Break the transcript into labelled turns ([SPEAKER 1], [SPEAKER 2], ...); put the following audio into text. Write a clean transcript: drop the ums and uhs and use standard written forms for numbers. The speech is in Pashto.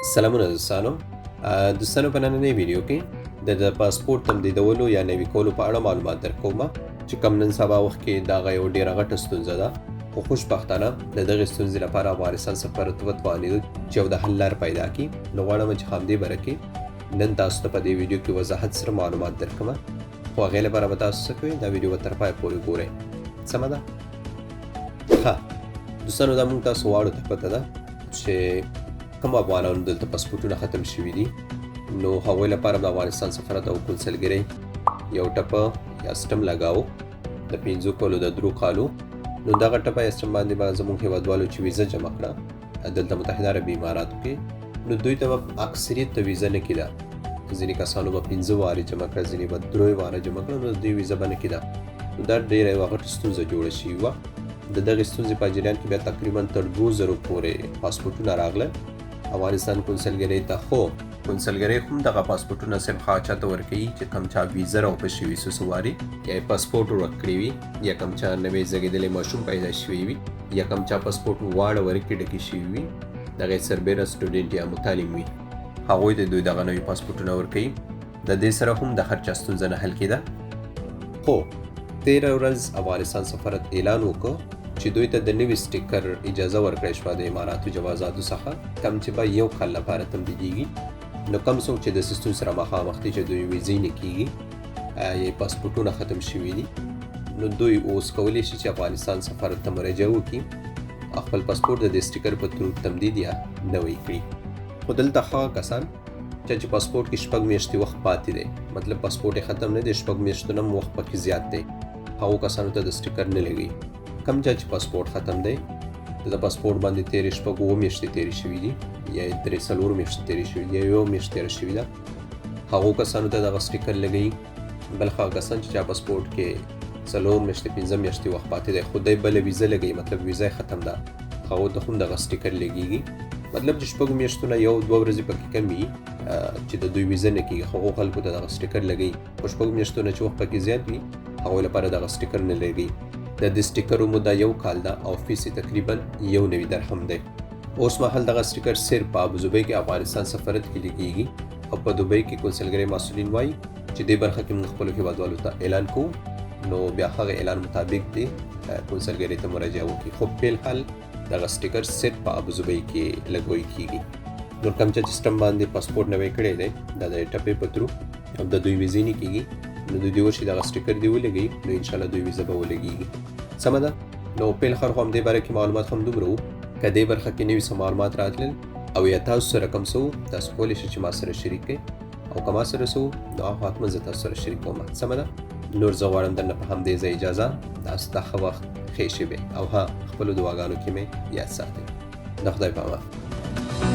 [SPEAKER 1] سلامونه دوستانو په نننۍ ویډیو کې د پاسپورت تمدیدولو یا نوي کولو په اړه معلومات درکوم چې کوم نن سبا وخت کې دا یو ډیره غټه ستونزه ده خو خوشبختانه د دغه ستونزې لپاره افغانستان سفارت وتوانید چې یو د حل لار پیدا کړي نو غواړم چې همدې برکې نن تاسو ته په دې ویډیو کې وضاحت سره معلومات درکوم خو هغې لپاره به تاسو څه کوئ دا ویډیو به تر پایه پورې ګورئ سمه ده ښه دوستانو دا موږ تاسو واړو ته پته ده چې کوم افغانانو دلته پاسپورټونه ختم شوي دي نو هغوی لپاره د افغانستان سفارت او کونسلګرۍ یو ټپه یا سټم لګاو د 5 کالو د 3 کالو نو دغه ټپه یا سټم باندې به زموږ هیوادوالو چې ویزه جمع کړه دلته متحده عربي اماراتو کې نو دوی ته به اکثریت ته ویزه نه کېده ځینې کسانو به 15 وارې جمع کړه ځینې به 3 واره جمع کړه نو دوی ویزه به نه کېده نو دا ډېره یوه غټه ستونزه جوړه شوې وه د دغې ستونزې په جریان کې بیا تقریبا تر 2000 پورې پاسپورټونه راغله افغانستان کونسلګرۍ ته خو کونسلګرۍ هم دغه پاسپورټونه صرف هغه چا ته ورکوي چې کوم چا ویزه راوپه شوي وي څو وارې یا یې پاسپورټ ورک کړی وي یا کوم چا نوی زېږېدلی ماشوم پیدا شوی وي یا کوم چا پاسپورټ واړه ورکې ډکې شوي وي دغه سربیره سټوډنټ یا متعلم وي هغوی ته دوی دغه نوي پاسپورټونه ورکوي د دې سره هم د هر چا ستونزه نه حل کېده خو تېره ورځ افغانستان سفارت اعلان وکړ چې دوی ته د نوي سټیکر اجازه ورکړی شوه د اماراتو جوازاتو څخه کوم چې به 1 کال لپاره تمدیدېږي نو کوم څوک چې د سیستم سره مخامخ دي چې دوی ویزې نه کېږي یا پاسپورټونه ختم شوي دي نو دوی اوس کولی شي چې افغانستان سفارت ته مراجعه وکړي خپل پاسپورټ د دې سټیکر په تور تمدید یا نوی کړي خو دلته هغه کسان چې پاسپورټ کې 6 میاشتې وخت پاتې دی مطلب پاسپورټ یې ختم نه دی 6 میاشتو نه وخت پکې زیات دی هغو کسانو ته د سټیکر نه لګي کم چا چې پاسپورټ ختم دی د پاسپورټ باندې تیرې 6 میاشتې تیرې شوي دي یا 3 میاشتې تیرې شوي دي یا 1 میاشت تیره شوې ده هغو کسانو ته دغه سټیکر لګوي بل هغه کسان چې چا پاسپورټ کې 4 میاشتې 15 میاشتې وخت پاتې دی خو دی بله ویزه لګوي مطلب ویزه یې ختم ده هغو ته هم دغه سټیکر لګېږي مطلب چې 6 میاشتو نه 1-2 ورځې پکې کم وي چې د دوی ویزه نه کېږي هغو خلکو ته دغه سټیکر لګوي خو 6 میاشتو نه چې وخت پکې زیات وي هغوی لپاره دغه سټیکر نه لګوي د دې سټیکرو موده 1 کال ده او فیس یې تقریبا 1 درهم دی اوس مهال دغه سټیکر صرف په ابوظبي کې افغانستان سفارت کې لګېږي او په دوبۍ کې کونسلګرۍ مسؤلین وایي چې دې برخه کې موږ خپلو هیوادوالو ته اعلان کوو نو بیا هغه اعلان مطابق دی کونسلګرۍ ته مراجعه وکړي خو په الحال دغه سټیکر صرف په ابوظبي کې لګوي کېږي نور کوم چې سیستم باندې پاسپورټ نوی کړی دی دا د ټپې په ترو او د دوی ویزې نه کېږي نو دوی ورشي دغه سټیکر دی ولګوي نو انشاءالله دوی ویزه به ولګېږي سمه ده نو په الخر خو همدې باره کې معلومات هم دومره وو که دې برخه کې نوي څه معلومات راتلل او یا تاسو سره کوم څه تاسو کولی شئ چې ما سره شریک کړئ او که ما سره څه نو هغه حتما زه تاسو سره شریک کوم سمه ده نور زه غواړم درنه په همدې ځای اجازه تاسو ته ښه وخت ښې شېبې او ها خپلو دعاګانو کې مې یاد ساتئ د خدای په امان